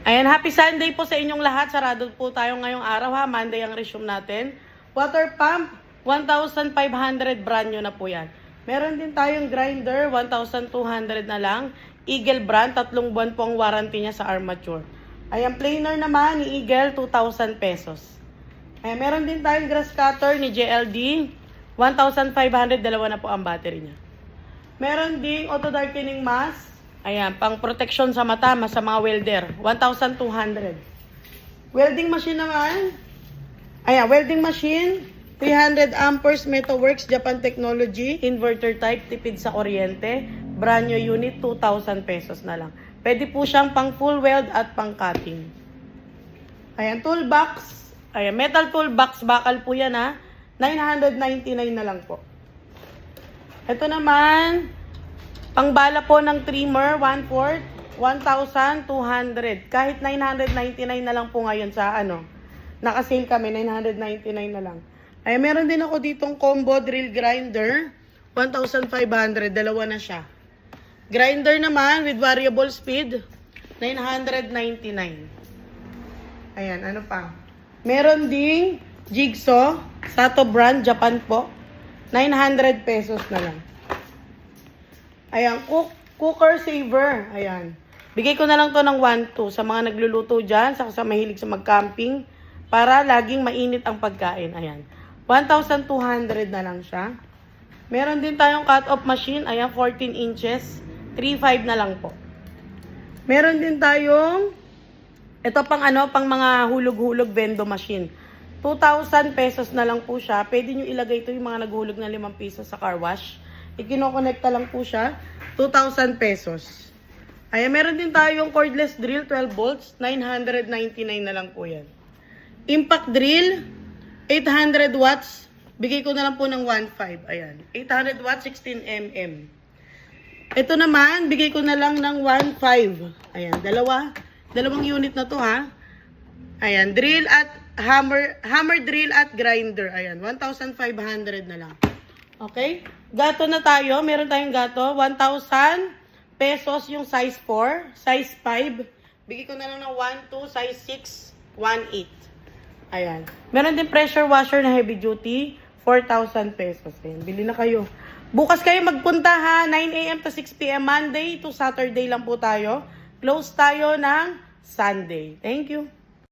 Ayan, happy Sunday po sa inyong lahat. Sarado po tayo ngayong araw ha. Monday ang resume natin. Water pump, 1,500 brand new na po yan. Meron din tayong grinder, 1,200 na lang. Eagle brand, 3 buwan po ang warranty niya sa armature. Ayan, planer naman ni Eagle, 2,000 pesos. Ayan, meron din tayong grass cutter ni JLD, 1,500, dalawa na po ang battery niya. Meron ding auto darkening mask. Ayan, pang protection sa mata, sa mga welder. 1,200. Welding machine naman. Ayan, welding machine. 300 amperes Metaworks Japan Technology. Inverter type, tipid sa kuryente. Brand new unit, 2,000 pesos na lang. Pwede po siyang pang full weld at pang cutting. Ayan, toolbox. Ayan, metal toolbox. Bakal po yan ha. 999 na lang po. Ito naman, pangbala po ng trimmer, 1/4, 1,200. Kahit 999 na lang po ngayon sa nakasale kami, 999 na lang. Ay, meron din ako ditong combo drill grinder, 1,500, dalawa na siya. Grinder naman with variable speed, 999. Ayan, ano pa? Meron ding jigsaw, Sato brand, Japan po, 900 pesos na lang. Ayan, cooker saver. Ayan. Bigay ko na lang to ng 1-2 sa mga nagluluto dyan, sa mahilig sa mag-camping, para laging mainit ang pagkain. Ayan. 1,200 na lang siya. Meron din tayong cut-off machine. Ayan, 14 inches. 3,500 na lang po. Meron din tayong, ito pang mga hulog-hulog vendo machine. 2,000 pesos na lang po siya. Pwede nyo ilagay ito yung mga naghulog na 5 piso sa car wash. Ikinokonekta lang po siya, 2,000 pesos. Ayan, meron din tayong cordless drill, 12 volts, 999 na lang po yan. Impact drill, 800 watts, bigay ko na lang po ng 1,500. Ayan, 800 watts, 16 mm. Ito naman, bigay ko na lang ng 1,500. Ayan, dalawang unit na to ha. Ayan, drill at hammer drill at grinder. Ayan, 1,500 na lang. Okay? Gato na tayo. Meron tayong gato. 1,000 pesos yung size 4. Size 5. Bigay ko na lang ng 1,2. Size 6. 1,8. Ayan. Meron din pressure washer na heavy duty. 4,000 pesos. Ayan. Bili na kayo. Bukas kayo magpunta ha. 9 a.m. to 6 p.m. Monday to Saturday lang po tayo. Close tayo ng Sunday. Thank you.